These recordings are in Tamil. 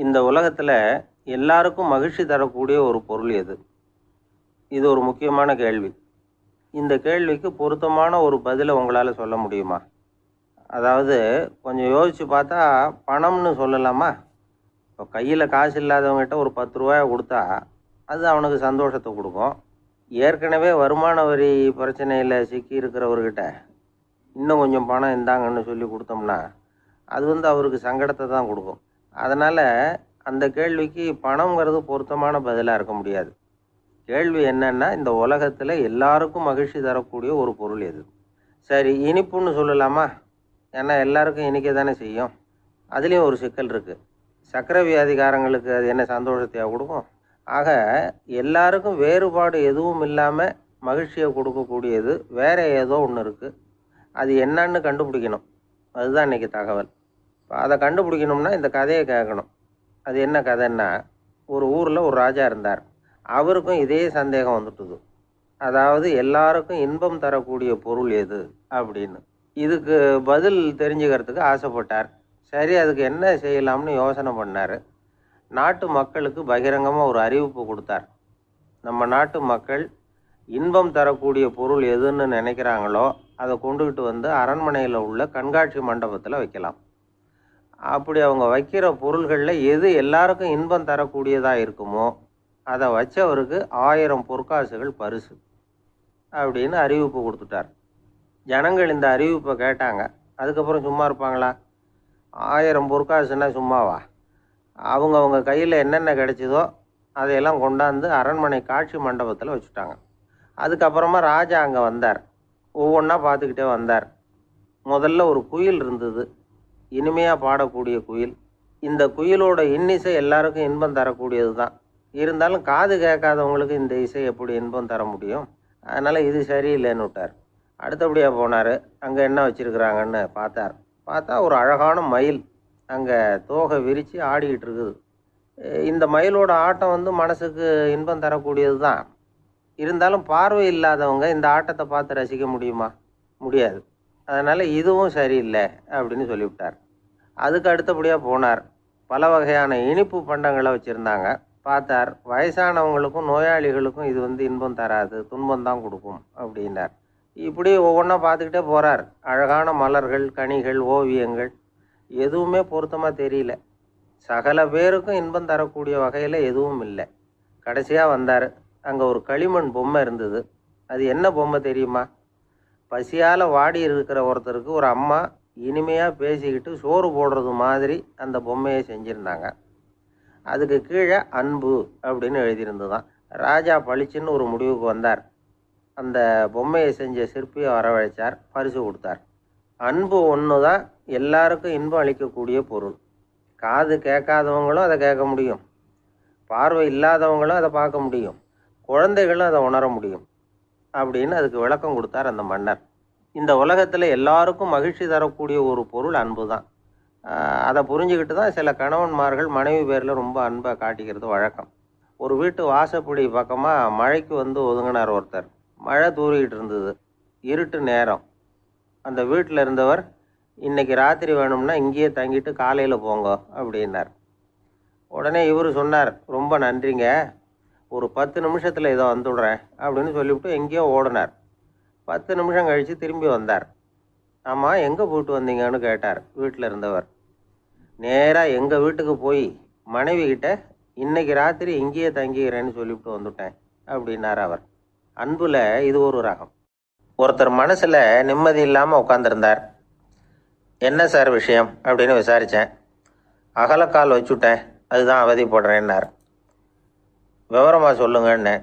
இந்த உலகத்தில் எல்லாருக்கும் மகிழ்ச்சி தரக்கூடிய ஒரு பொருள் எது? இது ஒரு முக்கியமான கேள்வி. இந்த கேள்விக்கு பொருத்தமான ஒரு பதிலை உங்களால் சொல்ல முடியுமா? அதாவது கொஞ்சம் யோசித்து பார்த்தா பணம்னு சொல்லலாமா? இப்போ கையில் காசு இல்லாதவங்ககிட்ட ஒரு 10 ரூபாயை கொடுத்தா அது அவனுக்கு சந்தோஷத்தை கொடுக்கும். ஏற்கனவே வருமான வரி பிரச்சனையில் சிக்கி இருக்கிறவர்கிட்ட இன்னும் கொஞ்சம் பணம் இந்தாங்கன்னு சொல்லி கொடுத்தோம்னா அது அவருக்கு சங்கடத்தை தான் கொடுக்கும். அதனால் அந்த கேள்விக்கு பணங்கிறது பொருத்தமான பதிலாக இருக்க முடியாது. கேள்வி என்னன்னா, இந்த உலகத்தில் எல்லாருக்கும் மகிழ்ச்சி தரக்கூடிய ஒரு பொருள் எது? சரி, இனிப்புன்னு சொல்லலாமா? ஏன்னா எல்லாருக்கும் இனிக்க தானே செய்யும். அதுலேயும் ஒரு சிக்கல் இருக்குது. சர்க்கரை வியாதிகாரங்களுக்கு அது என்ன சந்தோஷத்தையாக கொடுக்கும்? ஆக எல்லாருக்கும் வேறுபாடு எதுவும் இல்லாமல் மகிழ்ச்சியை கொடுக்கக்கூடியது வேற ஏதோ ஒன்று இருக்குது. அது என்னன்னு கண்டுபிடிக்கணும். அதுதான் இன்றைக்கி தகவல். இப்போ அதை கண்டுபிடிக்கணும்னா இந்த கதையை கேட்கணும். அது என்ன கதைன்னா, ஒரு ஊரில் ஒரு ராஜா இருந்தார். அவருக்கும் இதே சந்தேகம் வந்துட்டுது. அதாவது எல்லாருக்கும் இன்பம் தரக்கூடிய பொருள் எது அப்படின்னு. இதுக்கு பதில் தெரிஞ்சுக்கிறதுக்கு ஆசைப்பட்டார். சரி, அதுக்கு என்ன செய்யலாம்னு யோசனை பண்ணார். நாட்டு மக்களுக்கு பகிரங்கமாக ஒரு அறிவிப்பு கொடுத்தார். நம்ம நாட்டு மக்கள் இன்பம் தரக்கூடிய பொருள் எதுன்னு நினைக்கிறாங்களோ அதை கொண்டுகிட்டு வந்து அரண்மனையில் உள்ள கண்காட்சி மண்டபத்தில் வைக்கலாம். அப்படி அவங்க வைக்கிற பொருள்களில் எது எல்லாருக்கும் இன்பம் தரக்கூடியதாக இருக்குமோ அதை வச்சவருக்கு 1000 பொற்காசுகள் பரிசு அப்படின்னு அறிவிப்பு கொடுத்துட்டார். ஜனங்கள் இந்த அறிவிப்பை கேட்டாங்க. அதுக்கப்புறம் சும்மா இருப்பாங்களா? 1000 பொற்காசுன்னா சும்மாவா? அவங்க கையில் என்னென்ன கிடைச்சதோ அதையெல்லாம் கொண்டாந்து அரண்மனை காட்சி மண்டபத்தில் வச்சுட்டாங்க. அதுக்கப்புறமா ராஜா அங்கே வந்தார். ஒவ்வொன்றா பார்த்துக்கிட்டே வந்தார். முதல்ல ஒரு குயில் இருந்தது, இனிமையாக பாடக்கூடிய குயில். இந்த குயிலோட இன்னிசை எல்லாருக்கும் இன்பம் தரக்கூடியது தான். இருந்தாலும் காது கேட்காதவங்களுக்கு இந்த இசை எப்படி இன்பம் தர முடியும்? அதனால் இது சரியில்லைன்னு விட்டார். அடுத்தபடியாக போனார். அங்கே என்ன வச்சுருக்குறாங்கன்னு பார்த்தா ஒரு அழகான மயில் அங்கே தோகை விரித்து ஆடிக்கிட்டு இருக்குது. இந்த மயிலோட ஆட்டம் மனசுக்கு இன்பம் தரக்கூடியது தான். இருந்தாலும் பார்வை இல்லாதவங்க இந்த ஆட்டத்தை பார்த்து ரசிக்க முடியுமா? முடியாது. அதனால் இதுவும் சரியில்லை அப்படின்னு சொல்லிவிட்டார். அதுக்கு அடுத்தபடியாக போனார். பல வகையான இனிப்பு பண்டங்களை வச்சுருந்தாங்க. பார்த்தார், வயசானவங்களுக்கும் நோயாளிகளுக்கும் இது இன்பம் தராது, துன்பம் தான் கொடுக்கும் அப்படின்னார். இப்படி ஒவ்வொன்றா பார்த்துக்கிட்டே போகிறார். அழகான மலர்கள், கனிகள், ஓவியங்கள் எதுவுமே பொருத்தமாக தெரியல. சகல பேருக்கும் இன்பம் தரக்கூடிய வகையில் எதுவும் இல்லை. கடைசியாக வந்தார். அங்கே ஒரு களிமண் பொம்மை இருந்தது. அது என்ன பொம்மை தெரியுமா? பசியால் வாடி இருக்கிற ஒருத்தருக்கு ஒரு அம்மா இனிமையாக பேசிக்கிட்டு சோறு போடுறது மாதிரி அந்த பொம்மையை செஞ்சுருந்தாங்க. அதுக்கு கீழே அன்பு அப்படின்னு எழுதியிருந்துதான். ராஜா பளிச்சுன்னு ஒரு முடிவுக்கு வந்தார். அந்த பொம்மையை செஞ்ச சிற்பியை வரவழைச்சார், பரிசு கொடுத்தார். அன்பு ஒன்று தான் எல்லாருக்கும் இன்பம் அளிக்கக்கூடிய பொருள். காது கேட்காதவங்களும் அதை கேட்க முடியும், பார்வை இல்லாதவங்களும் அதை பார்க்க முடியும், குழந்தைகளும் அதை உணர முடியும் அப்படின்னு அதுக்கு விளக்கம் கொடுத்தார் அந்த மன்னர். இந்த உலகத்தில் எல்லாருக்கும் மகிழ்ச்சி தரக்கூடிய ஒரு பொருள் அன்பு தான். அதை புரிஞ்சுக்கிட்டு தான் சில கணவன்மார்கள் மனைவி பேரில் ரொம்ப அன்பை காட்டிக்கிறது வழக்கம். ஒரு வீட்டு வாசப்படி பக்கமாக மழைக்கு ஒதுங்கினார் ஒருத்தர். மழை தூரிக்கிட்டு இருந்தது, இருட்டு நேரம். அந்த வீட்டில் இருந்தவர், இன்னைக்கு ராத்திரி வேணும்னா இங்கேயே தங்கிட்டு காலையில் போங்க அப்படின்னார். உடனே இவர் சொன்னார், ரொம்ப நன்றிங்க, ஒரு 10 நிமிஷத்தில் இதை வந்துடுறேன் அப்படின்னு சொல்லிவிட்டு எங்கேயோ ஓடினார். 10 நிமிஷம் கழித்து திரும்பி வந்தார். ஆமாம், எங்கே போயிட்டு வந்தீங்கன்னு கேட்டார் வீட்டில் இருந்தவர். நேராக எங்கள் வீட்டுக்கு போய் மனைவி கிட்ட இன்னைக்கு ராத்திரி இங்கேயே தங்கிக்கிறேன்னு சொல்லிவிட்டு வந்துட்டேன் அப்படின்னார் அவர். அன்புல இது ஒரு ரகம். ஒருத்தர் மனசில் நிம்மதி இல்லாமல் உட்காந்துருந்தார். என்ன சார் விஷயம் அப்படின்னு விசாரித்தேன். அகலக்கால் வச்சுட்டேன், அதுதான் அவதிப்படுறேன்னார். விவரமாக சொல்லுங்கன்னு.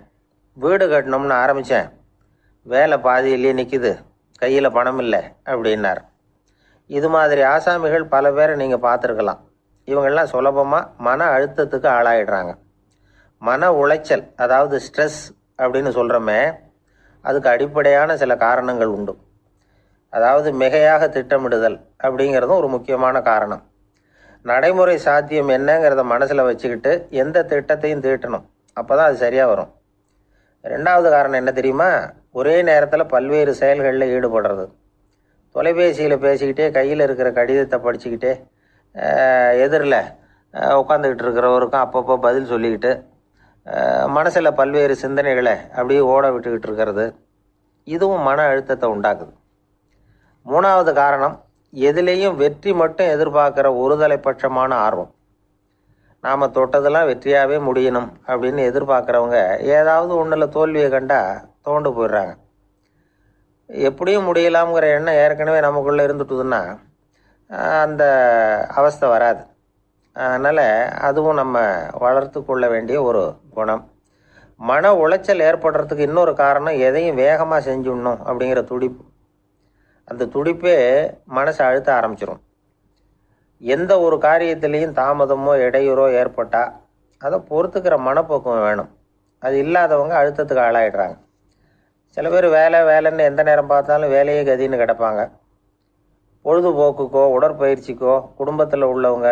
வீடு கட்டணும்னு ஆரம்பித்தேன், வேலை பாதியிலேயே நிற்கிது, கையில் பணம் இல்லை அப்படின்னார். இது மாதிரி ஆசாமிகள் பல பேரை நீங்கள் பார்த்துருக்கலாம். இவங்கெல்லாம் சுலபமாக மன அழுத்தத்துக்கு ஆளாயிடுறாங்க. மன உளைச்சல், அதாவது ஸ்ட்ரெஸ் அப்படின்னு சொல்கிறோமே, அதுக்கு அடிப்படையான சில காரணங்கள் உண்டு. அதாவது மிகையாக திட்டமிடுதல் அப்படிங்கிறதும் ஒரு முக்கியமான காரணம். நடைமுறை சாத்தியம் என்னங்கிறத மனசில் வச்சுக்கிட்டு எந்த திட்டத்தையும் தீட்டணும், அப்போ தான் அது சரியாக வரும். 2வது காரணம் என்ன தெரியுமா? ஒரே நேரத்தில் பல்வேறு செயல்களில் ஈடுபடுறது. தொலைபேசியில் பேசிக்கிட்டே கையில் இருக்கிற கடிதத்தை படிச்சுக்கிட்டே எதிரில் உட்காந்துக்கிட்டு இருக்கிறவருக்கும் அப்பப்போ பதில் சொல்லிக்கிட்டு மனசில் பல்வேறு சிந்தனைகளை அப்படியே ஓட விட்டுக்கிட்டு இருக்கிறது, இதுவும் மன அழுத்தத்தை உண்டாக்குது. மூணாவது காரணம், எதுலேயும் வெற்றி மட்டும் எதிர்பார்க்குற ஒருதலைப்பட்சமான ஆர்வம். நாம் தொட்டதெல்லாம் வெற்றியாகவே முடியணும் அப்படின்னு எதிர்பார்க்குறவங்க ஏதாவது ஒன்றில் தோல்வியை கண்டால் தோண்டு போயிடுறாங்க. எப்படியும் முடியலாம்ங்கிற எண்ணம் ஏற்கனவே நமக்குள்ளே இருந்துட்டுதுன்னா அந்த அவஸ்தை வராது. அதனால் அதுவும் நம்ம வளர்த்து கொள்ள வேண்டிய ஒரு குணம். மன உளைச்சல் ஏற்படுறதுக்கு இன்னொரு காரணம், எதையும் வேகமாக செஞ்சுடணும் அப்படிங்கிற துடிப்பு. அந்த துடிப்பே மனசை அழுத்த ஆரம்பிச்சிடும். எந்த ஒரு காரியத்திலையும் தாமதமோ இடையூறோ ஏற்பட்டால் அதை பொறுத்துக்கிற மனப்போக்கம் வேணும். அது இல்லாதவங்க அழுத்தத்துக்கு ஆளாயிடுறாங்க. சில பேர் வேலைன்னு எந்த நேரம் பார்த்தாலும் வேலையே கதின்னு கிடப்பாங்க. பொழுதுபோக்குக்கோ உடற்பயிற்சிக்கோ குடும்பத்தில் உள்ளவங்க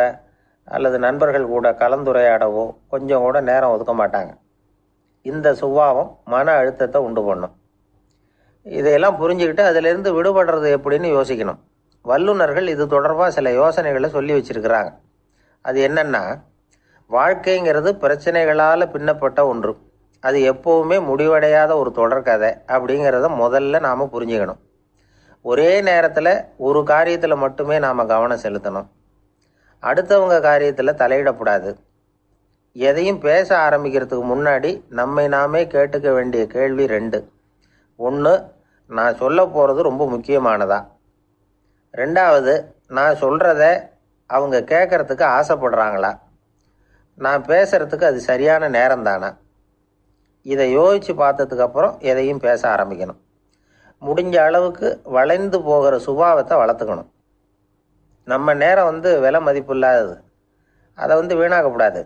அல்லது நண்பர்கள் கூட கலந்துரையாடவோ கொஞ்சம் கூட நேரம் ஒதுக்க மாட்டாங்க. இந்த சுபாவம் மன அழுத்தத்தை உண்டு பண்ணும். இதையெல்லாம் புரிஞ்சுக்கிட்டு அதிலிருந்து விடுபடுறது எப்படின்னு யோசிக்கணும். வல்லுநர்கள் இது தொடர்பாக சில யோசனைகளை சொல்லி வச்சிருக்கிறாங்க. அது என்னன்னா, வாழ்க்கைங்கிறது பிரச்சனைகளால் பின்னப்பட்ட ஒன்று. அது எப்போவுமே முடிவடையாத ஒரு தொடர்கதை அப்படிங்கிறத முதல்ல நாம் புரிஞ்சுக்கணும். ஒரே நேரத்தில் ஒரு காரியத்தில் மட்டுமே நாம் கவனம் செலுத்தணும். அடுத்தவங்க காரியத்தில் தலையிடக்கூடாது. எதையும் பேச ஆரம்பிக்கிறதுக்கு முன்னாடி நம்மை நாமே கேட்டுக்க வேண்டிய கேள்வி 2. 1, நான் சொல்ல போகிறது ரொம்ப முக்கியமானதா? 2வது, நான் சொல்கிறத அவங்க கேட்குறதுக்கு ஆசைப்படுறாங்களா? நான் பேசுகிறதுக்கு அது சரியான நேரம் தானா? இதை யோசித்து பார்த்ததுக்கப்புறம் எதையும் பேச ஆரம்பிக்கணும். முடிஞ்ச அளவுக்கு வளைந்து போகிற சுபாவத்தை வளர்த்துக்கணும். நம்ம நேரம் விலை மதிப்பு இல்லாதது. அதை வீணாக்கக்கூடாது.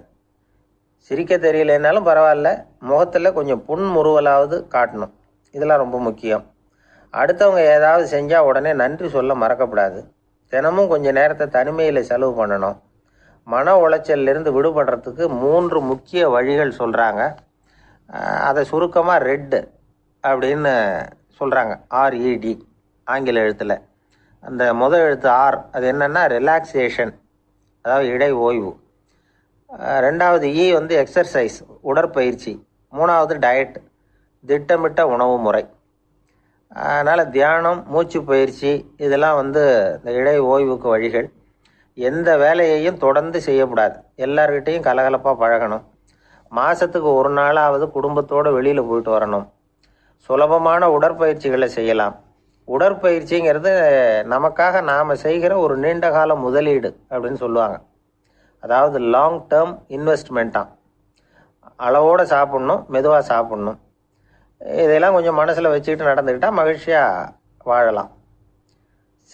சிரிக்க தெரியலைன்னாலும் பரவாயில்ல, முகத்தில் கொஞ்சம் புன்முறுவலாவது காட்டணும். இதெல்லாம் ரொம்ப முக்கியம். அடுத்தவங்க ஏதாவது செஞ்சால் உடனே நன்றி சொல்ல மறக்கக்கூடாது. தினமும் கொஞ்சம் நேரத்தை தனிமையில் செலவு பண்ணணும். மன உளைச்சலிருந்து விடுபடுறதுக்கு 3 முக்கிய வழிகள் சொல்கிறாங்க. அதை சுருக்கமாக ரெட் அப்படின்னு சொல்கிறாங்க. RED ஆங்கில எழுத்தில். அந்த முதல் எழுத்து R, அது என்னென்னா ரிலாக்ஸேஷன், அதாவது இடை ஓய்வு. 2வது E எக்ஸர்சைஸ், உடற்பயிற்சி. 3வது டயட், திட்டமிட்ட உணவு முறை. அதனால் தியானம், மூச்சு பயிற்சி இதெல்லாம் இந்த இடை ஓய்வுக்கு வழிகள். எந்த வேலையையும் தொடர்ந்து செய்யக்கூடாது. எல்லார்கிட்டையும் கலகலப்பாக பழகணும். மாதத்துக்கு ஒரு நாளாவது குடும்பத்தோடு வெளியில் போயிட்டு வரணும். சுலபமான உடற்பயிற்சிகளை செய்யலாம். உடற்பயிற்சிங்கிறது நமக்காக நாம் செய்கிற ஒரு நீண்டகால முதலீடு அப்படின்னு சொல்லுவாங்க. அதாவது லாங் டேர்ம் இன்வெஸ்ட்மெண்ட்டாம். அளவோடு சாப்பிட்ணும், மெதுவாக சாப்பிட்ணும். இதெல்லாம் கொஞ்சம் மனசில் வச்சுக்கிட்டு நடந்துக்கிட்டால் மகிழ்ச்சியாக வாழலாம்.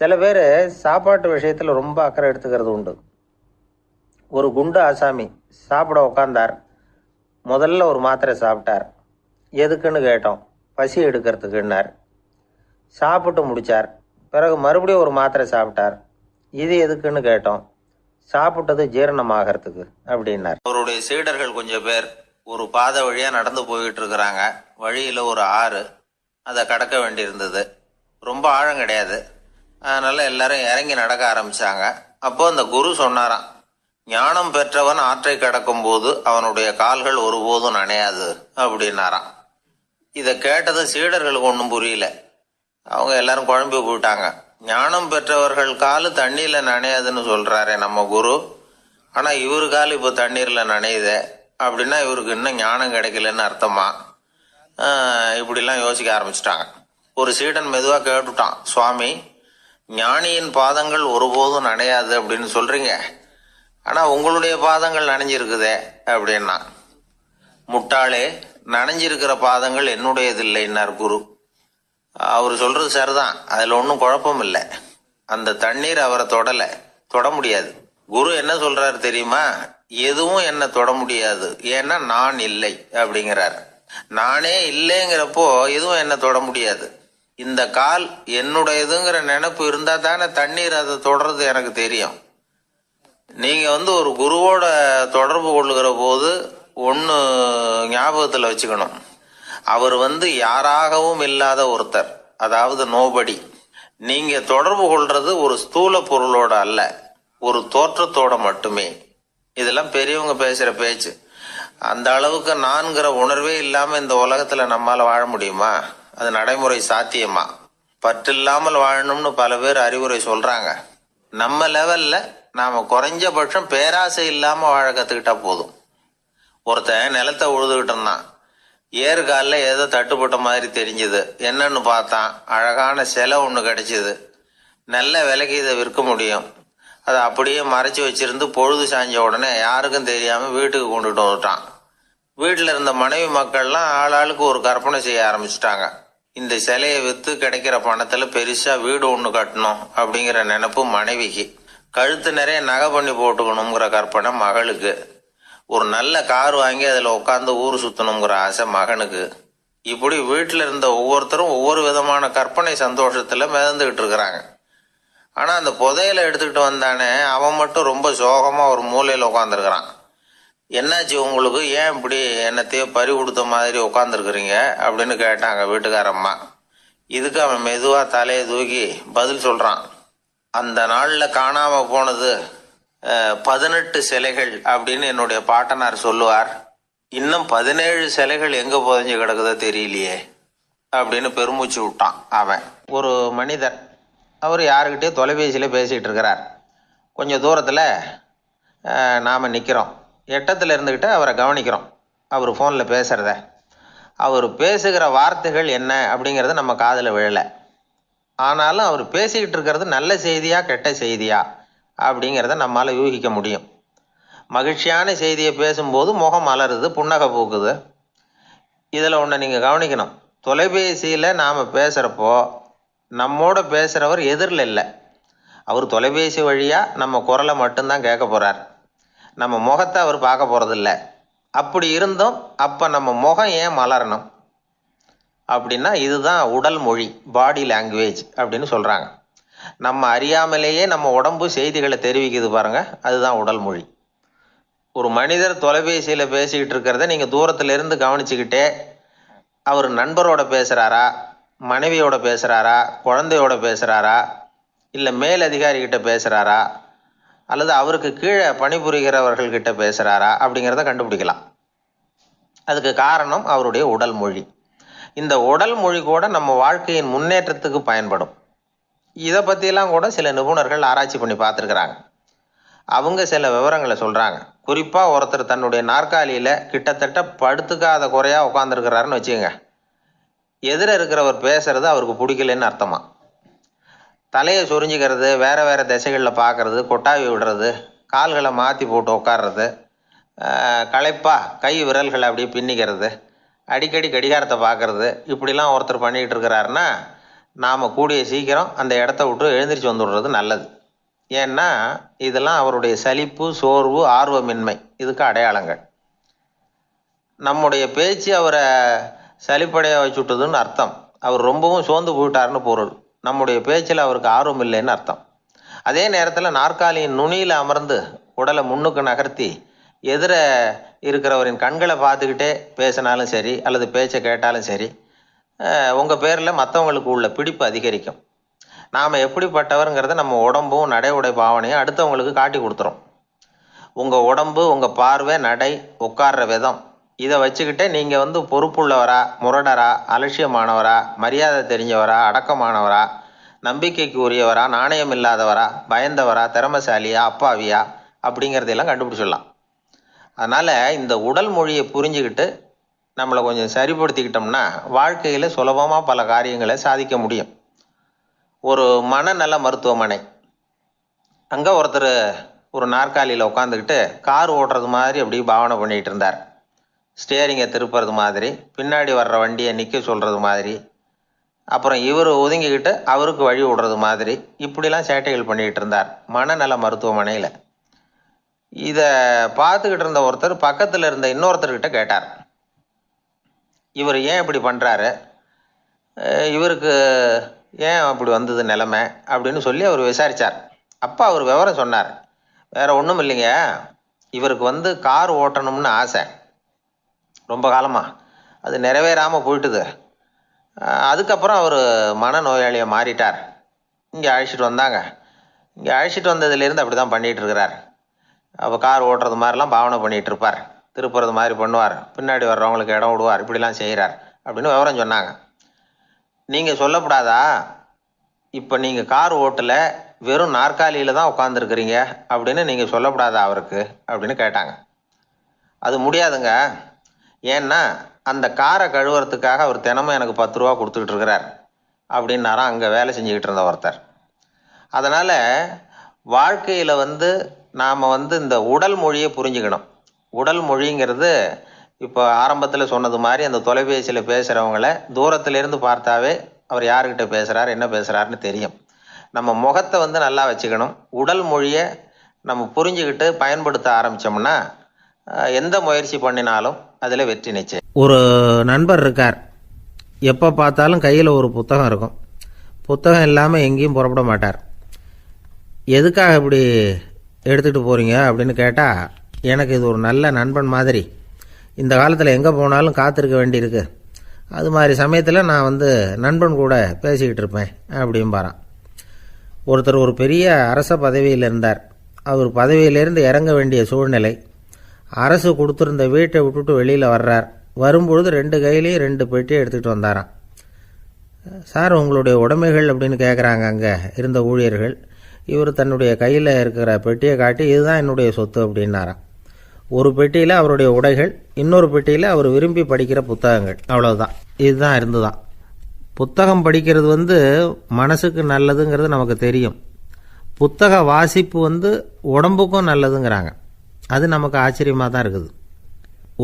சில பேர் சாப்பாட்டு விஷயத்தில் ரொம்ப அக்கறை எடுத்துக்கிறது உண்டு. ஒரு குண்டு ஆசாமி சாப்பிட உட்காந்தார். முதல்ல ஒரு மாத்திரை சாப்பிட்டார். எதுக்குன்னு கேட்டோம். பசி எடுக்கிறதுக்குன்னார். சாப்பிட்டு முடித்தார். பிறகு மறுபடியும் ஒரு மாத்திரை சாப்பிட்டார். இது எதுக்குன்னு கேட்டோம். சாப்பிட்டது ஜீரணமாகறதுக்கு அப்படின்னார். அவருடைய சீடர்கள் கொஞ்சம் பேர் ஒரு பாதை வழியாக நடந்து போயிட்டு இருக்கிறாங்க. வழியில் ஒரு ஆறு, அதை கடக்க வேண்டியிருந்தது. ரொம்ப ஆழம் கிடையாது. அதனால் எல்லாரும் இறங்கி நடக்க ஆரம்பித்தாங்க. அப்போ அந்த குரு சொன்னாராம், ஞானம் பெற்றவன் ஆற்றை கடக்கும் போது அவனுடைய கால்கள் ஒருபோதும் நனையாது அப்படின்னாராம். இதை கேட்டதும் சீடர்களுக்கு ஒன்றும் புரியல. அவங்க எல்லாரும் குழம்பி போயிட்டாங்க. ஞானம் பெற்றவர்கள் கால் தண்ணியில் நனையாதுன்னு சொல்கிறாரே நம்ம குரு, ஆனால் இவரு கால் இப்போ தண்ணீரில் நனையுதே அப்படின்னா இவருக்கு இன்னும் ஞானம் கிடைக்கலன்னு அர்த்தமா? இப்படிலாம் யோசிக்க ஆரம்பிச்சிட்டாங்க. ஒரு சீடன் மெதுவாக கேட்டுட்டான், சுவாமி, ஞானியின் பாதங்கள் ஒருபோதும் நனையாது அப்படின்னு சொல்கிறீங்க, ஆனால் உங்களுடைய பாதங்கள் நனைஞ்சிருக்குதே அப்படின்னா. முட்டாளே, நனைஞ்சிருக்கிற பாதங்கள் என்னுடையது இல்லைன்னார் குரு. அவர் சொல்கிறது சரிதான், அதில் ஒன்றும் குழப்பம் இல்லை. அந்த தண்ணீர் அவரை தொட முடியாது. குரு என்ன சொல்கிறாரு தெரியுமா? எதுவும் என்னை தொட முடியாது, ஏன்னா நான் இல்லை அப்படிங்கிறார். நானே இல்லைங்கிறப்போ எதுவும் என்னை தொட முடியாது. இந்த கால் என்னுடையதுங்கிற நினைப்பு இருந்தால் தானே தண்ணீர் அதை தொடர்றது எனக்கு தெரியும். நீங்கள் ஒரு குருவோட தொடர்பு கொள்ளுகிற போது ஒன்று ஞாபகத்தில் வச்சுக்கணும். அவர் யாராகவும் இல்லாத ஒருத்தர், அதாவது நோபடி. நீங்கள் தொடர்பு கொள்றது ஒரு ஸ்தூல பொருளோட அல்ல, ஒரு தோற்றத்தோட மட்டுமே இதெல்லாம் பெரியவங்க பேசுகிற பேச்சு. அந்த அளவுக்கு நான்கிற உணர்வே இல்லாமல் இந்த உலகத்தில் நம்மால் வாழ முடியுமா? அது நடைமுறை சாத்தியமா? பற்று இல்லாமல் வாழணும்னு பல பேர் அறிவுரை சொல்கிறாங்க. நம்ம லெவலில் நாம் குறைஞ்சபட்சம் பேராசை இல்லாமல் வாழ கற்றுக்கிட்டா போதும். ஒருத்தன் நிலத்தை உழுதுகிட்டு இருந்தான். ஏறுகாலில் ஏதோ தட்டுப்பட்ட மாதிரி தெரிஞ்சுது. என்னன்னு பார்த்தான், அழகான சிலை ஒன்று கிடைச்சிது. நல்ல விலைக்கு இதை விற்க முடியும். அதை அப்படியே மறைச்சி வச்சிருந்து பொழுது சாஞ்ச உடனே யாருக்கும் தெரியாமல் வீட்டுக்கு கொண்டுட்டு வந்துட்டான். வீட்டில் இருந்த மனைவி மக்கள்லாம் ஆளாளுக்கு ஒரு கற்பனை செய்ய ஆரம்பிச்சிட்டாங்க. இந்த சிலையை விற்று கிடைக்கிற பணத்தில் பெருசாக வீடு ஒன்று கட்டணும் அப்படிங்கிற நினைப்பு மனைவிக்கு. கழுத்து நிறைய நகை பண்ணி போட்டுக்கணுங்கிற கற்பனை மகளுக்கு. ஒரு நல்ல கார் வாங்கி அதில் உட்காந்து ஊர் சுற்றணுங்கிற ஆசை மகனுக்கு. இப்படி வீட்டில் இருந்த ஒவ்வொருத்தரும் ஒவ்வொரு விதமான கற்பனை சந்தோஷத்தில் மிதந்துக்கிட்டு இருக்கிறாங்க. ஆனால் அந்த புதையலை எடுத்துக்கிட்டு வந்தானே, அவன் மட்டும் ரொம்ப சோகமாக ஒரு மூலையில் உட்காந்துருக்கிறான். என்னாச்சு உங்களுக்கு, ஏன் இப்படி என்னத்தையோ பறி கொடுத்த மாதிரி உட்காந்துருக்குறீங்க அப்படின்னு கேட்டாங்க வீட்டுக்காரம்மா. இதுக்கு அவன் மெதுவாக தலையை தூக்கி பதில் சொல்கிறான். அந்த நாளில் காணாமல் போனது 18 சிலைகள் அப்படின்னு என்னுடைய பாட்டனார் சொல்லுவார். இன்னும் 17 சிலைகள் எங்கே புதைஞ்சு கிடக்குதோ தெரியலையே அப்படின்னு பெருமூச்சு விட்டான் அவன். ஒரு மனிதர், அவர் யாருக்கிட்டே தொலைபேசியில் பேசிகிட்டு இருக்கிறார். கொஞ்சம் தூரத்தில் நாம் நிற்கிறோம். எட்டத்தில் இருந்துக்கிட்டு அவரை கவனிக்கிறோம். அவர் ஃபோனில் பேசுகிறத. அவர் பேசுகிற வார்த்தைகள் என்ன அப்படிங்கிறது நம்ம காதில் விழலை. ஆனாலும் அவர் பேசிக்கிட்டு இருக்கிறது நல்ல செய்தியா கெட்ட செய்தியா அப்படிங்கிறத நம்மால் யூகிக்க முடியும். மகிழ்ச்சியான செய்தியை பேசும்போது முகம் மலருது, புன்னகை பூக்குது. இதில் ஒன்று நீங்கள் கவனிக்கணும். தொலைபேசியில் நாம் பேசுகிறப்போ நம்மோட பேசுகிறவர் எதிரில் இல்லை. அவர் தொலைபேசி வழியாக நம்ம குரலை மட்டும்தான் கேட்க போகிறார். நம்ம முகத்தை அவர் பார்க்க போகிறதில்ல. அப்படி இருந்தும் அப்போ நம்ம முகம் ஏன் மலரணும் அப்படின்னா, இதுதான் உடல் மொழி, பாடி லாங்குவேஜ் அப்படின்னு சொல்கிறாங்க. நம்ம அறியாமலேயே நம்ம உடம்பு செய்திகளை தெரிவிக்குது பாருங்க, அதுதான் உடல் மொழி. ஒரு மனிதர் தொலைபேசியில் பேசிக்கிட்டு இருக்கிறத நீங்கள் தூரத்தில் இருந்து கவனிச்சுக்கிட்டே, அவர் நண்பரோட பேசுகிறாரா, மனைவியோட பேசுகிறாரா, குழந்தையோட பேசுகிறாரா, இல்லை மேல் அதிகாரிகிட்ட பேசுகிறாரா, அல்லது அவருக்கு கீழே பணிபுரிகிறவர்கள்கிட்ட பேசுகிறாரா அப்படிங்கிறத கண்டுபிடிக்கலாம். அதுக்கு காரணம் அவருடைய உடல் மொழி. இந்த உடல் மொழி கூட நம்ம வாழ்க்கையின் முன்னேற்றத்துக்கு பயன்படும். இதை பற்றியெல்லாம் கூட சில நிபுணர்கள் ஆராய்ச்சி பண்ணி பார்த்துருக்குறாங்க. அவங்க சில விவரங்களை சொல்கிறாங்க. குறிப்பாக ஒருத்தர் தன்னுடைய நாற்காலியில் கிட்டத்தட்ட படுத்துக்காத குறையாக உட்காந்துருக்கிறாருன்னு வச்சுக்கோங்க. எதிர இருக்கிறவர் பேசுறது அவருக்கு பிடிக்கலன்னு அர்த்தமா. தலையை சொரிஞ்சிக்கிறது, வேறு வேறு திசைகளில் பார்க்குறது, கொட்டாவி விடுறது, கால்களை மாற்றி போட்டு உட்கார்றது, களைப்பாக கை விரல்களை அப்படியே பின்னிக்கிறது, அடிக்கடி கடிகாரத்தை பார்க்குறது, இப்படிலாம் ஒருத்தர் பண்ணிக்கிட்டு இருக்கிறாருன்னா நாம் கூடிய சீக்கிரம் அந்த இடத்த விட்டு எழுந்திரிச்சு வந்துடுறது நல்லது. ஏன்னா இதெல்லாம் அவருடைய சலிப்பு, சோர்வு, ஆர்வமின்மை, இதுக்கு அடையாளங்கள். நம்முடைய பேச்சு அவரை சலிப்படைய வச்சுட்டுதுன்னு அர்த்தம். அவர் ரொம்பவும் சோர்ந்து போயிட்டாருன்னு பொருள். நம்முடைய பேச்சில் அவருக்கு ஆர்வம் இல்லைன்னு அர்த்தம். அதே நேரத்தில் நாற்காலியின் நுனியில் அமர்ந்து உடலை முன்னுக்கு நகர்த்தி எதிர இருக்கிறவரின் கண்களை பார்த்துக்கிட்டே பேசினாலும் சரி, அல்லது பேச்சை கேட்டாலும் சரி, உங்கள் பேரில் மற்றவங்களுக்கு உள்ள பிடிப்பு அதிகரிக்கும். நாம் எப்படிப்பட்டவருங்கிறத நம்ம உடம்பும் நடை உடை பாவனையும் அடுத்தவங்களுக்கு காட்டி கொடுத்துரும். உங்கள் உடம்பு, உங்கள் பார்வை, நடை, உட்கார்ற விதம், இதை வச்சுக்கிட்டே நீங்கள் பொறுப்புள்ளவரா, முரடரா, அலட்சியமானவரா, மரியாதை தெரிஞ்சவரா, அடக்கமானவரா, நம்பிக்கைக்கு உரியவரா, நாணயம் இல்லாதவரா, பயந்தவரா, திறமைசாலியா, அப்பாவியா அப்படிங்கிறதையெல்லாம் கண்டுபிடிச்சிடலாம். அதனால் இந்த உடல் மொழியை புரிஞ்சுக்கிட்டு நம்மளை கொஞ்சம் சரிப்படுத்திக்கிட்டோம்னா வாழ்க்கையில் சுலபமாக பல காரியங்களை சாதிக்க முடியும். ஒரு மனநல மருத்துவமனை. அங்கே ஒருத்தர் ஒரு நாற்காலியில் உட்காந்துக்கிட்டு கார் ஓட்டுறது மாதிரி அப்படி பாவனை பண்ணிகிட்டு இருந்தார். ஸ்டேரிங்கை திருப்புறது மாதிரி, பின்னாடி வர்ற வண்டியை நிற்க சொல்கிறது மாதிரி, அப்புறம் இவர் ஒதுங்கிக்கிட்டு அவருக்கு வழி விடுறது மாதிரி, இப்படிலாம் சேட்டைகள் பண்ணிக்கிட்டு இருந்தார் மனநல மருத்துவமனையில். இதை பார்த்துக்கிட்டு இருந்த ஒருத்தர் பக்கத்தில் இருந்த இன்னொருத்தர்கிட்ட கேட்டார், இவர் ஏன் இப்படி பண்ணுறாரு, இவருக்கு ஏன் அப்படி வந்தது நிலைமை அப்படின்னு சொல்லி அவர் விசாரித்தார். அப்போ அவர் விவரம் சொன்னார். வேறு ஒன்றும் இல்லைங்க, இவருக்கு கார் ஓட்டணும்னு ஆசை ரொம்ப காலமாக, அது நிறைவேறாமல் போயிட்டுது. அதுக்கப்புறம் அவர் மனநோயாளியை மாறிட்டார். இங்கே அழைச்சிட்டு வந்தாங்க. இங்கே அழைச்சிட்டு வந்ததுலேருந்து அப்படி தான் பண்ணிகிட்டு இருக்கிறார். அப்போ கார் ஓட்டுறது மாதிரிலாம் பாவனை பண்ணிகிட்டு இருப்பார், திருப்புறது மாதிரி பண்ணுவார், பின்னாடி வர்றவங்களுக்கு இடம் விடுவார், இப்படிலாம் செய்கிறார் அப்படின்னு விவரம் சொன்னாங்க. நீங்கள் சொல்லப்படாதா, இப்போ நீங்கள் கார் ஓட்டல வெறும் நாற்காலியில் தான் உட்காந்துருக்குறீங்க அப்படின்னு நீங்கள் சொல்லப்படாதா அவருக்கு அப்படின்னு கேட்டாங்க. அது முடியாதுங்க, ஏன்னா அந்த காரை கழுவுறதுக்காக அவர் தினமும் எனக்கு 10 ரூபா கொடுத்துக்கிட்டு இருக்கிறார் அப்படின்னாராம் அங்கே வேலை செஞ்சுக்கிட்டு இருந்த ஒருத்தர். அதனால் வாழ்க்கையில் நாம் இந்த உடல் மொழியை புரிஞ்சுக்கணும். உடல் மொழிங்கிறது இப்போ ஆரம்பத்தில் சொன்னது மாதிரி அந்த தொலைபேசியில் பேசுகிறவங்கள தூரத்திலிருந்து பார்த்தாவே அவர் யாருக்கிட்ட பேசுகிறார் என்ன பேசுகிறாருன்னு தெரியும். நம்ம முகத்தை நல்லா வச்சுக்கணும். உடல் மொழியை நம்ம புரிஞ்சுக்கிட்டு பயன்படுத்த ஆரம்பித்தோம்னா எந்த முயற்சி பண்ணினாலும் அதில் வெற்றி நிச்சயம். ஒரு நண்பர் இருக்கார், எப்போ பார்த்தாலும் கையில் ஒரு புத்தகம் இருக்கும். புத்தகம் இல்லாமல் எங்கேயும் புறப்பட மாட்டார். எதுக்காக இப்படி எடுத்துகிட்டு போகிறீங்க அப்படின்னு கேட்டால், எனக்கு இது ஒரு நல்ல நண்பன் மாதிரி, இந்த காலத்தில் எங்கே போனாலும் காத்திருக்க வேண்டியிருக்கு, அது மாதிரி சமயத்தில் நான் நண்பன் கூட பேசிக்கிட்டு இருப்பேன் அப்படிம்பாரான். ஒருத்தர் ஒரு பெரிய அரச பதவியில் இருந்தார். அவர் பதவியிலேருந்து இறங்க வேண்டிய சூழ்நிலை. அரசு கொடுத்துருந்த வீட்டை விட்டுட்டு வெளியில் வர்றார். வரும்பொழுது 2 கையிலையும் 2 பெட்டியை எடுத்துகிட்டு வந்தாராம். சார், உங்களுடைய உடைமைகள் அப்படின்னு கேட்குறாங்க அங்கே இருந்த ஊழியர்கள். இவர் தன்னுடைய கையில் இருக்கிற பெட்டியை காட்டி, இதுதான் என்னுடைய சொத்து அப்படின்னாராம். ஒரு பெட்டியில் அவருடைய உடைகள், இன்னொரு பெட்டியில் அவர் விரும்பி படிக்கிற புத்தகங்கள், அவ்வளவுதான். இதுதான் இருந்துதான். புத்தகம் படிக்கிறது மனசுக்கு நல்லதுங்கிறது நமக்கு தெரியும். புத்தக வாசிப்பு உடம்புக்கும் நல்லதுங்கிறாங்க. அது நமக்கு ஆச்சரியமாக தான் இருக்குது.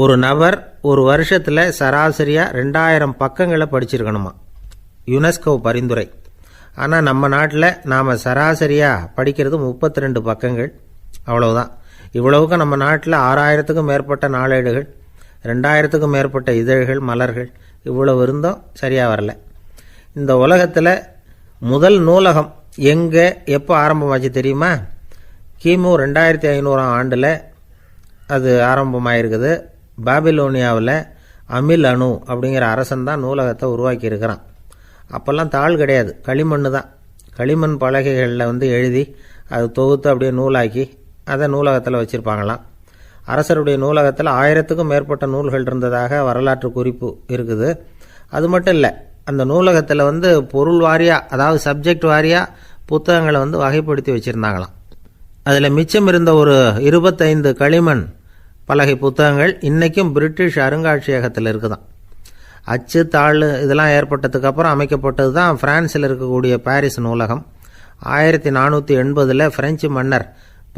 ஒரு நபர் ஒரு வருஷத்தில் சராசரியாக 2000 பக்கங்களை படிச்சிருக்கணுமா, யுனெஸ்கோ பரிந்துரை. ஆனால் நம்ம நாட்டில் நாம் சராசரியாக படிக்கிறது 32 பக்கங்கள், அவ்வளவுதான். இவ்வளவுக்கு நம்ம நாட்டில் 6000த்துக்கும் மேற்பட்ட நாளேடுகள், 2000த்துக்கும் மேற்பட்ட இதழ்கள், மலர்கள், இவ்வளவு இருந்தும் சரியாக வரல. இந்த உலகத்தில் முதல் நூலகம் எங்கே எப்போ ஆரம்பமாச்சு தெரியுமா? கிமு 2500ஆம் ஆண்டில் அது ஆரம்பமாயிருக்குது. பாபிலோனியாவில் அமில் அணு அப்படிங்கிற அரசன் தான் நூலகத்தை உருவாக்கி இருக்கிறான். அப்போல்லாம் தாள் கிடையாது, களிமண் தான். களிமண் பலகைகளில் எழுதி அது தொகுத்து அப்படியே நூலாக்கி அதை நூலகத்தில் வச்சுருப்பாங்களாம். அரசருடைய நூலகத்தில் 1000த்துக்கும் மேற்பட்ட நூல்கள் இருந்ததாக வரலாற்று குறிப்பு இருக்குது. அது மட்டும் இல்லை, அந்த நூலகத்தில் பொருள் வாரியாக, அதாவது சப்ஜெக்ட் வாரியாக புத்தகங்களை வகைப்படுத்தி வச்சுருந்தாங்களாம். அதில் மிச்சம் இருந்த ஒரு 25 களிமண் பலகை புத்தகங்கள் இன்றைக்கும் பிரிட்டிஷ் அருங்காட்சியகத்தில் இருக்குதான். அச்சு தாள் இதெல்லாம் ஏற்பட்டதுக்கு அப்புறம் அமைக்கப்பட்டது தான் பிரான்சில் இருக்கக்கூடிய பாரிஸ் நூலகம். 1480 பிரெஞ்சு மன்னர்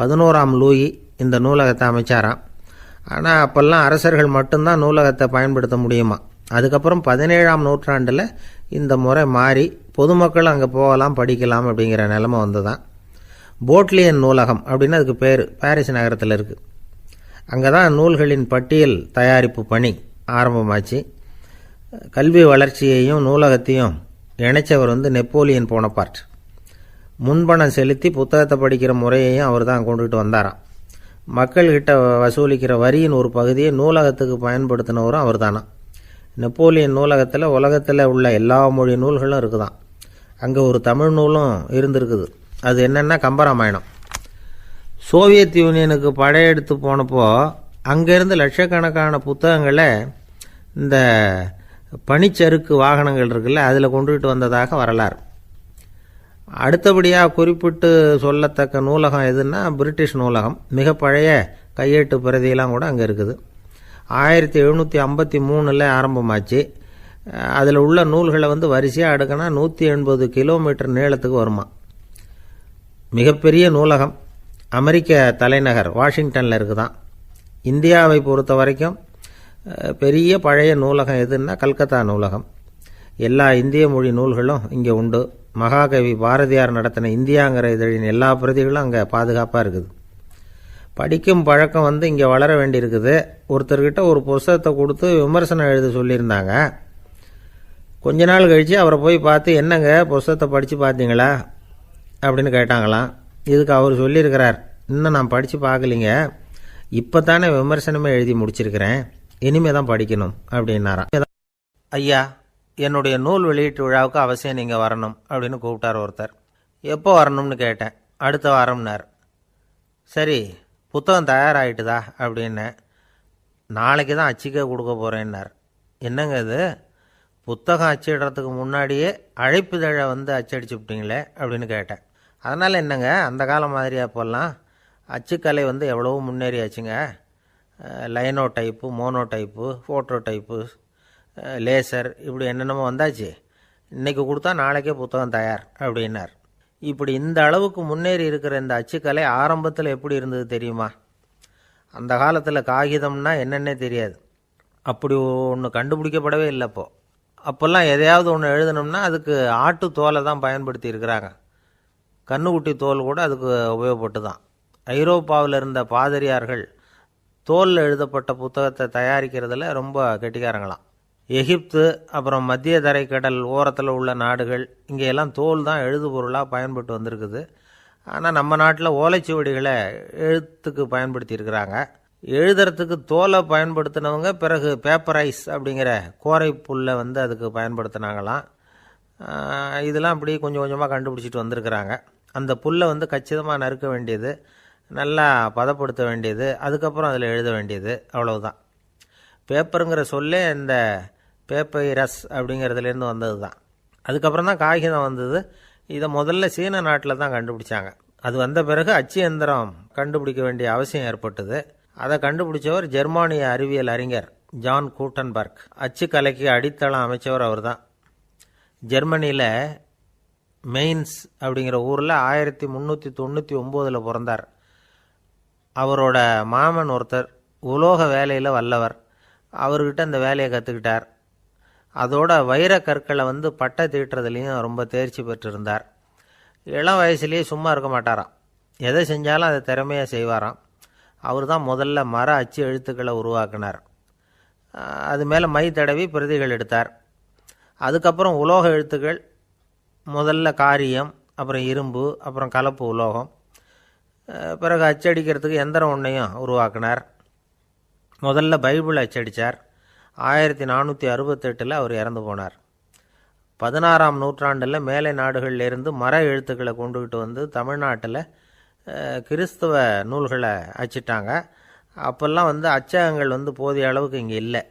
11ஆம் லூயி இந்த நூலகத்தை அமைச்சாராம். ஆனால் அப்போல்லாம் அரசர்கள் மட்டும்தான் நூலகத்தை பயன்படுத்த முடியுமா. அதுக்கப்புறம் 17ஆம் நூற்றாண்டில் இந்த முறை மாறி பொதுமக்கள் அங்கே போகலாம், படிக்கலாம் அப்படிங்கிற நிலைமை வந்துதான். போட்லியன் நூலகம் அப்படின்னு அதுக்கு பேர், பாரிஸ் நகரத்தில் இருக்குது. அங்கே தான் நூல்களின் பட்டியல் தயாரிப்பு பணி ஆரம்பமாச்சு. கல்வி வளர்ச்சியையும் நூலகத்தையும் இணைச்சவர் நெப்போலியன் போனபார்ட். முன்பணம் செலுத்தி புத்தகத்தை படிக்கிற முறையையும் அவர் தான் கொண்டுகிட்டு வந்தாராம். மக்கள்கிட்ட வசூலிக்கிற வரியின் ஒரு பகுதியை நூலகத்துக்கு பயன்படுத்தினவரும் அவர் தானா. நெப்போலியன் நூலகத்தில் உலகத்தில் உள்ள எல்லா மொழி நூல்களும் இருக்குதான். அங்கே ஒரு தமிழ் நூலும் இருந்திருக்குது. அது என்னென்னா கம்பராமாயணம். சோவியத் யூனியனுக்கு படையெடுத்து போனப்போ அங்கேருந்து லட்சக்கணக்கான புத்தகங்களை இந்த பனிச்சறுக்கு வாகனங்கள் இருக்குல்ல, அதில் கொண்டுகிட்டு வந்ததாக வரலாறு. அடுத்தபடியாக குறிப்பிட்டு சொல்லத்தக்க நூலகம் எதுன்னா பிரிட்டிஷ் நூலகம். மிக பழைய கையெழுத்து பிரதியெல்லாம் கூட அங்கே இருக்குது. 1753 ஆரம்பமாச்சு. அதில் உள்ள நூல்களை வரிசையாக அடுக்கினா 180 கிலோமீட்டர் நீளத்துக்கு வருமா. மிகப்பெரிய நூலகம் அமெரிக்க தலைநகர் வாஷிங்டனில் இருக்குதான். இந்தியாவை பொறுத்த வரைக்கும் பெரிய பழைய நூலகம் எதுன்னா கல்கத்தா நூலகம். எல்லா இந்திய மொழி நூல்களும் இங்கே உண்டு. மகாகவி பாரதியார் நடத்தின இந்தியாங்கிற இதழின் எல்லா பிரதிகளும் அங்கே பாதுகாப்பாக இருக்குது. படிக்கும் பழக்கம் இங்கே வளர வேண்டியிருக்குது. ஒருத்தர்கிட்ட ஒரு புஸ்தகத்தை கொடுத்து விமர்சனம் எழுத சொல்லியிருந்தாங்க. கொஞ்ச நாள் கழித்து அவரை போய் பார்த்து, என்னங்க புஸ்தகத்தை படித்து பார்த்தீங்களா அப்படின்னு கேட்டாங்களாம். இதுக்கு அவர் சொல்லியிருக்கிறார், இன்னும் நான் படித்து பார்க்கலிங்க, இப்போ தானே விமர்சனமே எழுதி முடிச்சிருக்கிறேன், இனிமே தான் படிக்கணும் அப்படின்னாராம். ஐயா, என்னுடைய நூல் வெளியீட்டு விழாவுக்கு அவசியம் நீங்கள் வரணும் அப்படின்னு கூப்பிட்டார் ஒருத்தர். எப்போ வரணும்னு கேட்டேன். அடுத்த வாரம்னார். சரி, புத்தகம் தயாராகிட்டுதா அப்படின்னேன். நாளைக்கு தான் அச்சிக்க கொடுக்க போகிறேன்னார். என்னங்க இது, புத்தகம் அச்சிடுறதுக்கு முன்னாடியே அழைப்புதழை வந்து அச்சடிச்சு விட்டீங்களே அப்படின்னு கேட்டேன். அதனால் என்னங்க, அந்த காலம் மாதிரி அப்போல்லாம் அச்சுக்கலை வந்து எவ்வளவோ முன்னேறியாச்சுங்க. Linotype, monotype, phototype, laser, இப்படி என்னென்னமோ வந்தாச்சு. இன்றைக்கி கொடுத்தா நாளைக்கே புத்தகம் தயார் அப்படின்னார். இப்படி இந்த அளவுக்கு முன்னேறி இருக்கிற இந்த அச்சுக்கலை ஆரம்பத்தில் எப்படி இருந்தது தெரியுமா? அந்த காலத்தில் காகிதம்னா என்னென்னே தெரியாது. அப்படி ஒன்று கண்டுபிடிக்கப்படவே இல்லை. அப்போல்லாம் எதையாவது ஒன்று எழுதணும்னா அதுக்கு ஆட்டு தோலை தான் பயன்படுத்தி இருக்கிறாங்க. கண்ணுக்குட்டி தோல் கூட அதுக்கு உபயோகப்பட்டு தான். ஐரோப்பாவில் இருந்த பாதிரியார்கள் தோலில் எழுதப்பட்ட புத்தகத்தை தயாரிக்கிறதுல ரொம்ப கெட்டிக்காரங்களாம். எகிப்து, அப்புறம் மத்திய தரைக்கடல் ஓரத்தில் உள்ள நாடுகள், இங்கெல்லாம் தோல் தான் எழுதுபொருளாக பயன்பட்டு வந்திருக்குது. ஆனால் நம்ம நாட்டில் ஓலைச்சுவடிகளை எழுத்துக்கு பயன்படுத்தியிருக்கிறாங்க. எழுதுறதுக்கு தோலை பயன்படுத்தினவங்க பிறகு பேப்பரைஸ் அப்படிங்கிற கோரை புல்லை வந்து அதுக்கு பயன்படுத்தினாங்களாம். இதெல்லாம் அப்படி கொஞ்சம் கொஞ்சமாக கண்டுபிடிச்சிட்டு வந்திருக்கிறாங்க. அந்த புல்லை வந்து கச்சிதமாக நறுக்க வேண்டியது, நல்லா பதப்படுத்த வேண்டியது, அதுக்கப்புறம் அதில் எழுத வேண்டியது, அவ்வளவுதான். பேப்பருங்கிற சொல்லே இந்த பேப்பைரஸ் அப்படிங்கிறதுலேருந்து வந்தது தான். அதுக்கப்புறம் தான் காகிதம் வந்தது. இதை முதல்ல சீன நாட்டில் தான் கண்டுபிடிச்சாங்க. அது வந்த பிறகு அச்சு எந்திரம் கண்டுபிடிக்க வேண்டிய அவசியம் ஏற்பட்டது. அதை கண்டுபிடிச்சவர் ஜெர்மானிய அறிவியல் அறிஞர் ஜான் கூட்டன்பர்க். அச்சு கலைக்கு அடித்தளம் அமைச்சவர் அவர் தான். ஜெர்மனியில் மெயின்ஸ் அப்படிங்கிற ஊரில் 1399 பிறந்தார். அவரோட மாமன் ஒருத்தர் உலோக வேலையில் வல்லவர். அவர்கிட்ட அந்த வேலையை கற்றுக்கிட்டார். அதோட வைர கற்களை வந்து பட்டை தீட்டுறதுலேயும் ரொம்ப தேர்ச்சி பெற்றிருந்தார். இளம் வயசுலேயே சும்மா இருக்க மாட்டாராம். எதை செஞ்சாலும் அதை திறமையாக செய்வாராம். அவர் தான் முதல்ல மர அச்சு எழுத்துக்களை உருவாக்கினார். அது மேலே மை தடவி பிரதிகள் எடுத்தார். அதுக்கப்புறம் உலோக எழுத்துக்கள், முதல்ல காரியம், அப்புறம் இரும்பு, அப்புறம் கலப்பு உலோகம், பிறகு அச்சடிக்கிறதுக்கு எந்திரம் ஒன்றையும் உருவாக்கினார். முதல்ல பைபிள் அச்சடித்தார். 1468 அவர் இறந்து போனார். 16ஆம் நூற்றாண்டில் மேலை நாடுகளிலிருந்து மர எழுத்துக்களை கொண்டுகிட்டு வந்து தமிழ்நாட்டில் கிறிஸ்தவ நூல்களை அச்சிட்டாங்க. அப்போல்லாம் வந்து அச்சகங்கள் வந்து போதிய அளவுக்கு இங்கே இல்லை.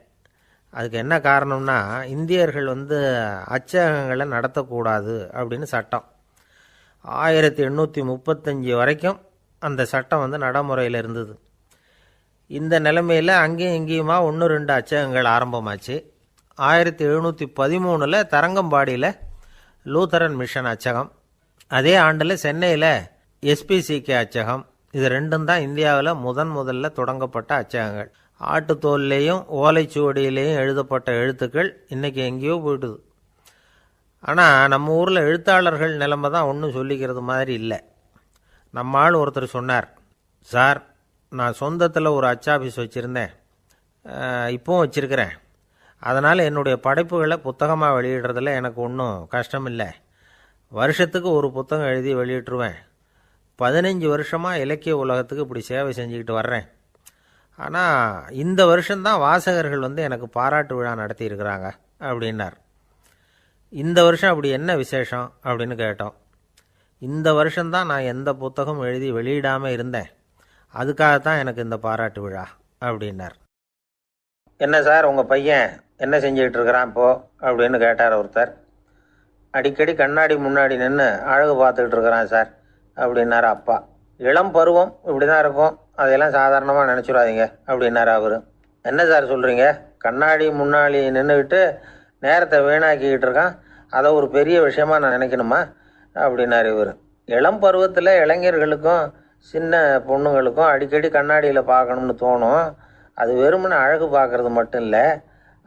அதுக்கு என்ன காரணம்னா, இந்தியர்கள் வந்து அச்சகங்களை நடத்தக்கூடாது அப்படின்னு சட்டம். 1835 வரைக்கும் அந்த சட்டம் வந்து நடைமுறையில் இருந்தது. இந்த நிலைமையில் அங்கேயும் இங்கேயுமா 1-2 அச்சகங்கள் ஆரம்பமாச்சு. 1713 தரங்கம்பாடியில் லூத்தரன் மிஷன் அச்சகம், அதே ஆண்டில் சென்னையில் எஸ்பிசிகே அச்சகம். இது ரெண்டும் தான் இந்தியாவில் முதல்ல தொடங்கப்பட்ட அச்சகங்கள். ஆட்டுத்தோல்லையும் ஓலைச்சுவடியிலையும் எழுதப்பட்ட எழுத்துக்கள் இன்றைக்கி எங்கேயோ போயிட்டுது. ஆனால் நம்ம ஊரில் எழுத்தாளர்கள் நிலைமை தான் ஒன்றும் சொல்லிக்கிறது மாதிரி இல்லை. நம்ம ஆள் ஒருத்தர் சொன்னார், சார், நான் சொந்தத்தில் ஒரு அச்சாபீஸ் வச்சுருந்தேன், இப்போவும் வச்சுருக்கிறேன். அதனால் என்னுடைய படைப்புகளை புத்தகமாக வெளியிடுறதில் எனக்கு ஒன்றும் கஷ்டம் இல்லை. வருஷத்துக்கு ஒரு புத்தகம் எழுதி வெளியிட்டுருவேன். 15 வருஷமாக இலக்கிய உலகத்துக்கு இப்படி சேவை செஞ்சுக்கிட்டு வர்றேன். ஆனால் இந்த வருஷம்தான் வாசகர்கள் வந்து எனக்கு பாராட்டு விழா நடத்தியிருக்கிறாங்க அப்படின்னார். இந்த வருஷம் அப்படி என்ன விசேஷம் அப்படின்னு கேட்டோம். இந்த வருஷம்தான் நான் எந்த புத்தகம் எழுதி வெளியிடாமல் இருந்தேன், அதுக்காகத்தான் எனக்கு இந்த பாராட்டு விழா அப்படின்னார். என்ன சார், உங்கள் பையன் என்ன செஞ்சுக்கிட்டு இருக்கிறான் இப்போ அப்படின்னு கேட்டார் ஒருத்தர். அடிக்கடி கண்ணாடி முன்னாடி நின்று அழகு பார்த்துக்கிட்டு இருக்கிறான் சார் அப்படின்னார் அப்பா. இளம் பருவம் இப்படி தான் இருக்கும், அதையெல்லாம் சாதாரணமாக நினச்சிடாதீங்க அப்படின்னார் அவர். என்ன சார் சொல்கிறீங்க, கண்ணாடி முன்னாடி நின்றுக்கிட்டு நேரத்தை வீணாக்கிக்கிட்டு இருக்கான், அதை ஒரு பெரிய விஷயமா நான் நினைக்கணுமா அப்படின்னார் இவர். இளம் பருவத்தில் இளைஞர்களுக்கும் சின்ன பொண்ணுங்களுக்கும் அடிக்கடி கண்ணாடியில் பார்க்கணும்னு தோணும். அது வெறுமனே அழகு பார்க்கறது மட்டும் இல்லை,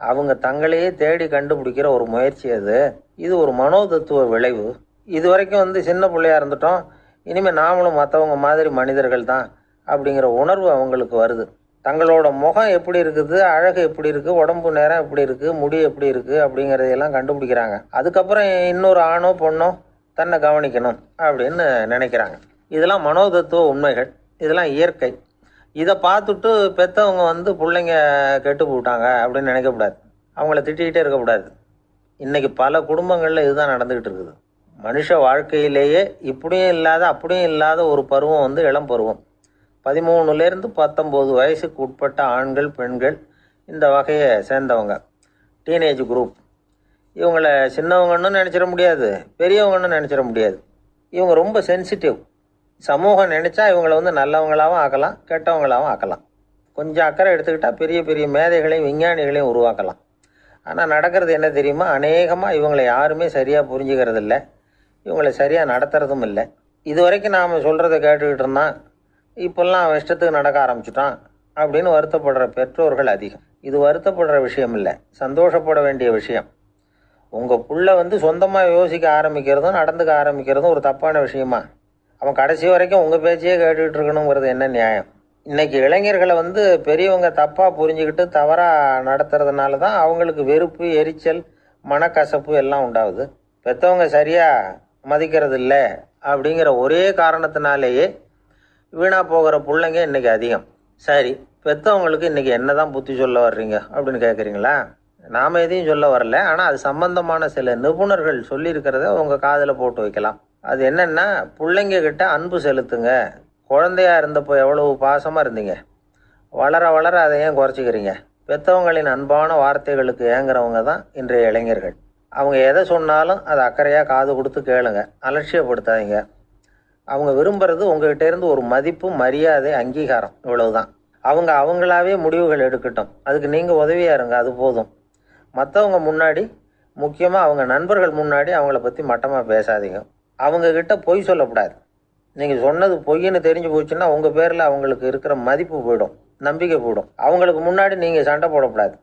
அவங்க தங்களையே தேடி கண்டுபிடிக்கிற ஒரு முயற்சி அது. இது ஒரு மனோதத்துவ விளைவு. இது வரைக்கும் வந்து சின்ன பிள்ளையாக இருந்துட்டோம், இனிமேல் நாமளும் மற்றவங்க மாதிரி மனிதர்கள் தான் அப்படிங்கிற உணர்வு அவங்களுக்கு வருது. தங்களோட முகம் எப்படி இருக்குது, அழகு எப்படி இருக்குது, உடம்பு நேரம் எப்படி இருக்குது, முடி எப்படி இருக்குது அப்படிங்கிறதையெல்லாம் கண்டுபிடிக்கிறாங்க. அதுக்கப்புறம் இன்னொரு ஆணோ பொண்ணோ தன்னை கவனிக்கணும் அப்படின்னு நினைக்கிறாங்க. இதெல்லாம் மனோதத்துவ உண்மைகள், இதெல்லாம் இயற்கை. இதை பார்த்துட்டு பெற்றவங்க வந்து பிள்ளைங்க கெட்டு போட்டாங்க அப்படின்னு நினைக்கக்கூடாது, அவங்கள திட்டிக்கிட்டே இருக்கக்கூடாது. இன்றைக்கி பல குடும்பங்களில் இதுதான் நடந்துக்கிட்டு இருக்குது. மனுஷ வாழ்க்கையிலேயே இப்படியும் இல்லாத அப்படியும் இல்லாத ஒரு பருவம் வந்து இளம் பருவம். 13லேருந்து 19 வயசுக்கு உட்பட்ட ஆண்கள் பெண்கள் இந்த வகையை சேர்ந்தவங்க, டீனேஜ் குரூப். இவங்களை சின்னவங்கன்னு நினச்சிட முடியாது, பெரியவங்கன்னு நினச்சிட முடியாது. இவங்க ரொம்ப சென்சிட்டிவ். சமூகம் நினச்சா இவங்களை நல்லவங்களாகவும் ஆக்கலாம், கெட்டவங்களாகவும் ஆக்கலாம். கொஞ்சம் அக்கறை எடுத்துக்கிட்டால் பெரிய பெரிய மேதைகளையும் விஞ்ஞானிகளையும் உருவாக்கலாம். ஆனால் நடக்கிறது என்ன தெரியுமா? அநேகமாக இவங்களை யாருமே சரியாக புரிஞ்சுக்கிறது இல்லை, இவங்களை சரியாக நடத்துறதும் இல்லை. இது வரைக்கும் நாம் சொல்கிறத கேட்டுக்கிட்டு இருந்தான், இப்போல்லாம் அவன் இஷ்டத்துக்கு நடக்க ஆரம்பிச்சுட்டான் அப்படின்னு வருத்தப்படுற பெற்றோர்கள் அதிகம். இது வருத்தப்படுற விஷயம் இல்லை, சந்தோஷப்பட வேண்டிய விஷயம். உங்கள் புள்ள சொந்தமாக யோசிக்க ஆரம்பிக்கிறதும் நடந்துக்க ஆரம்பிக்கிறதும் ஒரு தப்பான விஷயமா? அவன் கடைசி வரைக்கும் உங்கள் பேச்சையே கேட்டுக்கிட்டு இருக்கணுங்கிறது என்ன நியாயம்? இன்றைக்கி இளைஞர்களை பெரியவங்க தப்பாக புரிஞ்சுக்கிட்டு தவறாக நடத்துறதுனால தான் அவங்களுக்கு வெறுப்பு, எரிச்சல், மனக்கசப்பு எல்லாம் உண்டாகுது. பெற்றவங்க சரியாக மதிக்கிறது இல்லை அப்படிங்கிற ஒரே காரணத்தினாலேயே வீணாக போகிற பிள்ளைங்க இன்றைக்கி அதிகம். சரி, பெற்றவங்களுக்கு இன்றைக்கி என்ன தான் புத்தி சொல்ல வர்றீங்க அப்படின்னு கேட்குறீங்களா? நாம் எதையும் சொல்ல வரல, ஆனால் அது சம்பந்தமான சில நிபுணர்கள் சொல்லியிருக்கிறத உங்கள் காதில் போட்டு வைக்கலாம். அது என்னென்னா, பிள்ளைங்க கிட்ட அன்பு செலுத்துங்க. குழந்தையா இருந்தப்போ எவ்வளவு பாசமாக இருந்தீங்க, வளர வளர அதை ஏன் குறைச்சிக்கிறீங்க? பெற்றவங்களின் அன்பான வார்த்தைகளுக்கு ஏங்குறவங்க தான் இன்றைய இளைஞர்கள். அவங்க எதை சொன்னாலும் அதை அக்கறையாக காது கொடுத்து கேளுங்க, அலட்சியப்படுத்தாதீங்க. அவங்க விரும்புகிறது உங்ககிட்ட இருந்து ஒரு மதிப்பு, மரியாதை, அங்கீகாரம், இவ்வளவுதான். அவங்க அவங்களாவே முடிவுகள் எடுக்கட்டும், அதுக்கு நீங்கள் உதவியாக இருங்க, அது போதும். மற்றவங்க முன்னாடி, முக்கியமாக அவங்க நண்பர்கள் முன்னாடி அவங்கள பற்றி மட்டமாக பேசாதீங்க. அவங்கக்கிட்ட பொய் சொல்லக்கூடாது. நீங்கள் சொன்னது பொய்ன்னு தெரிஞ்சு போச்சுன்னா உங்கள் பேரில் அவங்களுக்கு இருக்கிற மதிப்பு போயிடும், நம்பிக்கை போயிடும். அவங்களுக்கு முன்னாடி நீங்கள் சண்டை போடக்கூடாது.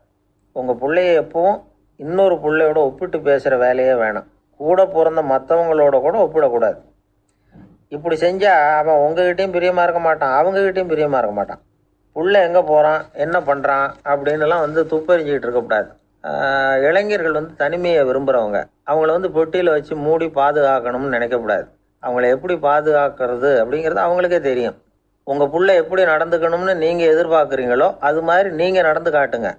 உங்கள் பிள்ளைய எப்பவும் இன்னொரு பிள்ளையோட ஒப்பிட்டு பேசுகிற வேலையே வேணாம். கூட பிறந்த மற்றவங்களோட கூட ஒப்பிடக்கூடாது. இப்படி செஞ்சால் அவன் உங்ககிட்டையும் பிரியமாக இருக்க மாட்டான், அவங்ககிட்டையும் பிரியமாக இருக்க மாட்டான். புள்ள எங்கே போகிறான், என்ன பண்ணுறான் அப்படின்னுலாம் துப்பறிஞ்சிக்கிட்டு இருக்கக்கூடாது. இளைஞர்கள் தனிமையை விரும்புகிறவங்க. அவங்கள பொட்டியில் வச்சு மூடி பாதுகாக்கணும்னு நினைக்கக்கூடாது. அவங்கள எப்படி பாதுகாக்கிறது அப்படிங்கிறது அவங்களுக்கே தெரியும். உங்கள் புள்ள எப்படி நடந்துக்கணும்னு நீங்கள் எதிர்பார்க்குறீங்களோ அது மாதிரி நீங்கள் நடந்து காட்டுங்க,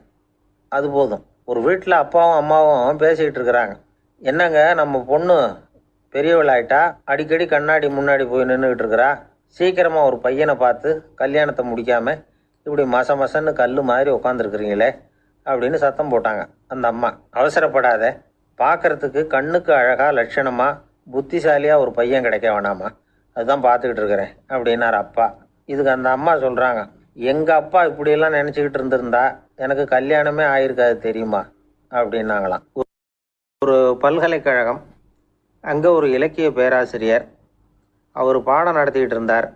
அது போதும். ஒரு வீட்டில் அப்பாவும் அம்மாவும் பேசிக்கிட்டு இருக்கிறாங்க. என்னங்க, நம்ம பொண்ணு பெரியவளாயிட்டா, அடிக்கடி கண்ணாடி முன்னாடி போய் நின்றுக்கிட்டு இருக்கிறா, சீக்கிரமாக ஒரு பையனை பார்த்து கல்யாணத்தை முடிக்காமல் இப்படி மசன்னு கல் மாதிரி உட்காந்துருக்குறீங்களே அப்படின்னு சத்தம் போட்டாங்க அந்த அம்மா. அவசரப்படாத, பார்க்கறதுக்கு கண்ணுக்கு அழகாக லட்சணமாக புத்திசாலியாக ஒரு பையன் கிடைக்க வேணாமா, அதுதான் பார்த்துக்கிட்டு இருக்கிறேன் அப்படின்னார் அப்பா. இதுக்கு அந்த அம்மா சொல்கிறாங்க, எங்கள் அப்பா இப்படியெல்லாம் நினச்சிக்கிட்டு இருந்திருந்தா எனக்கு கல்யாணமே ஆயிருக்காது தெரியுமா அப்படின்னாங்களாம். ஒரு பல்கலைக்கழகம், அங்கே ஒரு இலக்கிய பேராசிரியர், அவர் பாடம் நடத்திக்கிட்டு இருந்தார்.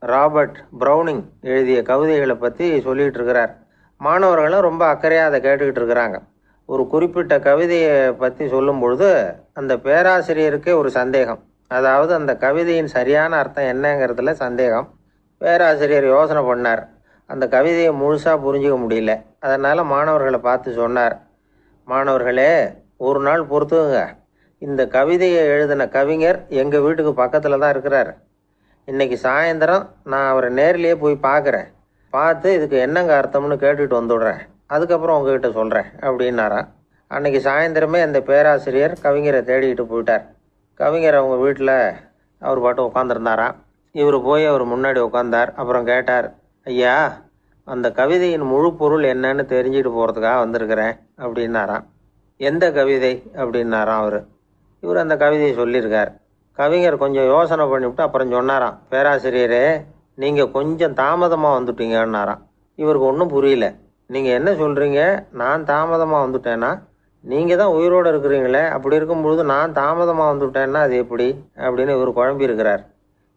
ராபர்ட் ப்ரௌனிங் எழுதிய கவிதைகளை பற்றி சொல்லிகிட்டு இருக்கிறார். மாணவர்களும் ரொம்ப அக்கறையாக அதை கேட்டுக்கிட்டு இருக்கிறாங்க. ஒரு குறிப்பிட்ட கவிதையை பற்றி சொல்லும் பொழுது அந்த பேராசிரியருக்கே ஒரு சந்தேகம். அதாவது அந்த கவிதையின் சரியான அர்த்தம் என்னங்கிறதுல சந்தேகம். பேராசிரியர் யோசனை பண்ணார். அந்த கவிதையை முழுசாக புரிஞ்சிக்க முடியல. அதனால் மாணவர்களை பார்த்து சொன்னார், மாணவர்களே, ஒரு நாள் பொறுத்துங்க, இந்த கவிதையை எழுதின கவிஞர் எங்கள் வீட்டுக்கு பக்கத்தில் தான் இருக்கிறார். இன்றைக்கி சாயந்தரம் நான் அவரை நேரிலேயே போய் பார்க்குறேன், பார்த்து இதுக்கு என்னங்க அர்த்தம்னு கேட்டுட்டு வந்துடுறேன், அதுக்கப்புறம் உங்ககிட்ட சொல்கிறேன் அப்படின்னாராம். அன்றைக்கி சாயந்தரமே அந்த பேராசிரியர் கவிஞரை தேடிக்கிட்டு போயிட்டார். கவிஞர் அவங்க வீட்டில் அவர் பாட்டு உட்காந்துருந்தாராம். இவர் போய் அவர் முன்னாடி உட்காந்தார். அப்புறம் கேட்டார், ஐயா, அந்த கவிதையின் முழு பொருள் என்னன்னு தெரிஞ்சுட்டு போகிறதுக்காக வந்திருக்கிறேன் அப்படின்னாராம். எந்த கவிதை அப்படின்னாராம் அவர். இவர் அந்த கவிதையை சொல்லியிருக்கார். கவிஞர் கொஞ்சம் யோசனை பண்ணிவிட்டு அப்புறம் சொன்னாராம், பேராசிரியரே, நீங்கள் கொஞ்சம் தாமதமாக வந்துட்டீங்கன்னாராம். இவருக்கு ஒன்றும் புரியல. நீங்கள் என்ன சொல்கிறீங்க, நான் தாமதமாக வந்துட்டேன்னா? நீங்கள் தான் உயிரோடு இருக்கிறீங்களே, அப்படி இருக்கும்பொழுது நான் தாமதமாக வந்துவிட்டேன்னா அது எப்படி அப்படின்னு இவர் குழம்பி இருக்கிறார்.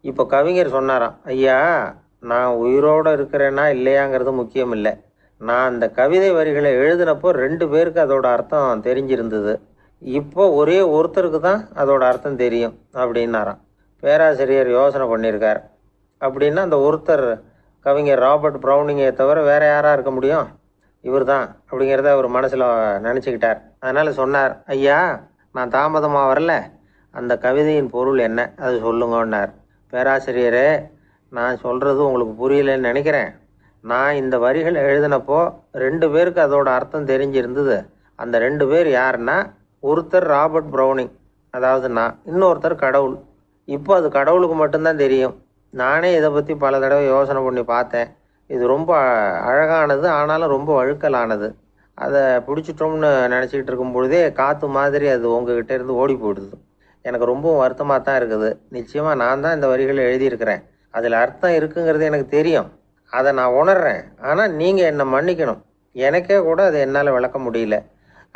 இப்போ கவிஞர் சொன்னாராம், ஐயா, நான் உயிரோடு இருக்கிறேன்னா இல்லையாங்கிறது முக்கியம் இல்லை. நான் அந்த கவிதை வரிகளை எழுதினப்போ 2 பேருக்கு அதோட அர்த்தம் தெரிஞ்சிருந்தது. இப்போ ஒரே ஒருத்தருக்கு தான் அதோட அர்த்தம் தெரியும் அப்படின்னாராம். பேராசிரியர் யோசனை பண்ணியிருக்கார். அப்படின்னா அந்த ஒருத்தர் கவிஞர் ராபர்ட் ப்ரௌனிங்கை தவிர வேறு யாராக இருக்க முடியும்? இவர் தான் அப்படிங்கிறத அவர் மனசில் நினச்சிக்கிட்டார். அதனால் சொன்னார், ஐயா, நான் தாமதமாக வரல, அந்த கவிதையின் பொருள் என்ன அது சொல்லுங்கன்னார். பேராசிரியரே, நான் சொல்கிறது உங்களுக்கு புரியலன்னு நினைக்கிறேன். நான் இந்த வரிகள் எழுதினப்போ 2 பேருக்கு அதோட அர்த்தம் தெரிஞ்சிருந்தது. அந்த 2 பேர் யாருன்னா, ஒருத்தர் ராபர்ட் ப்ரௌனிங், அதாவது நான், இன்னொருத்தர் கடவுள். இப்போ அது கடவுளுக்கு மட்டும்தான் தெரியும். நானே இதை பற்றி பல தடவை யோசனை பண்ணி பார்த்தேன். இது ரொம்ப அழகானது, ஆனாலும் ரொம்ப வழுக்கலானது. அதை பிடிச்சிட்டோம்னு நினச்சிக்கிட்டு இருக்கும் பொழுதே காற்று மாதிரி அது உங்ககிட்ட இருந்து ஓடி போயிடுது. எனக்கு ரொம்பவும் வருத்தமாக தான் இருக்குது. நிச்சயமாக நான் தான் இந்த வரிகளை எழுதியிருக்கிறேன். அதில் அர்த்தம் இருக்குங்கிறது எனக்கு தெரியும். அதை நான் உணர்றேன். ஆனால் நீங்கள் என்னை மன்னிக்கணும். எனக்கே கூட அதை என்னால் விளக்க முடியல.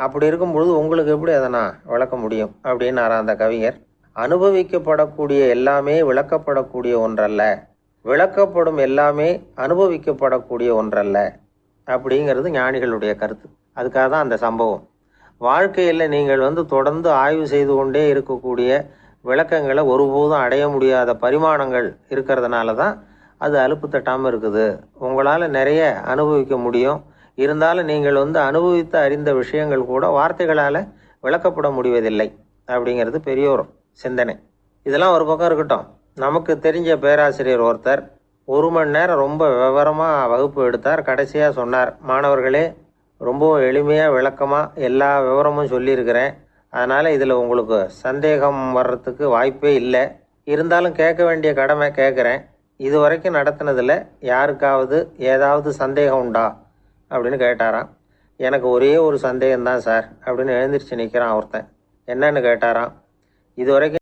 அப்படி இருக்கும் பொழுது உங்களுக்கு எப்படி அதை நான் விளக்க முடியும் அப்படின்னாரா அந்த கவிஞர். அனுபவிக்கப்படக்கூடிய எல்லாமே விளக்கப்படக்கூடிய ஒன்றல்ல, விளக்கப்படும் எல்லாமே அனுபவிக்கப்படக்கூடிய ஒன்றல்ல அப்படிங்கிறது ஞானிகளுடைய கருத்து. அதுக்காக தான் அந்த சம்பவம். வாழ்க்கையில் நீங்கள் தொடர்ந்து ஆய்வு செய்து கொண்டே இருக்கக்கூடிய விளக்கங்களை ஒருபோதும் அடைய முடியாத பரிமாணங்கள் இருக்கிறதுனால தான் அது அலுப்பு தட்டாமல் இருக்குது. உங்களால் நிறைய அனுபவிக்க முடியும். இருந்தாலும் நீங்கள் அனுபவித்து அறிந்த விஷயங்கள் கூட வார்த்தைகளால் விளக்கப்பட முடிவதில்லை அப்படிங்கிறது பெரியோர் சிந்தனை. இதெல்லாம் ஒரு பக்கம் இருக்கட்டும். நமக்கு தெரிஞ்ச பேராசிரியர் ஒருத்தர் 1 மணி நேரம் ரொம்ப விவரமாக வகுப்பு எடுத்தார். கடைசியாக சொன்னார், மாணவர்களே, ரொம்ப எளிமையாக விளக்கமாக எல்லா விவரமும் சொல்லியிருக்கிறேன். அதனால் இதில் உங்களுக்கு சந்தேகம் வர்றதுக்கு வாய்ப்பே இல்லை. இருந்தாலும் கேட்க வேண்டிய கடமை கேட்குறேன். இது வரைக்கும் நடத்தினதில் யாருக்காவது ஏதாவது சந்தேகம் உண்டா அப்படின்னு கேட்டாராம். எனக்கு ஒரே ஒரு சந்தேகம்தான் சார் அப்படின்னு எழுந்திரிச்சு நிற்கிறான் ஒருத்தன். என்னன்னு கேட்டாராம். இது வரைக்கும்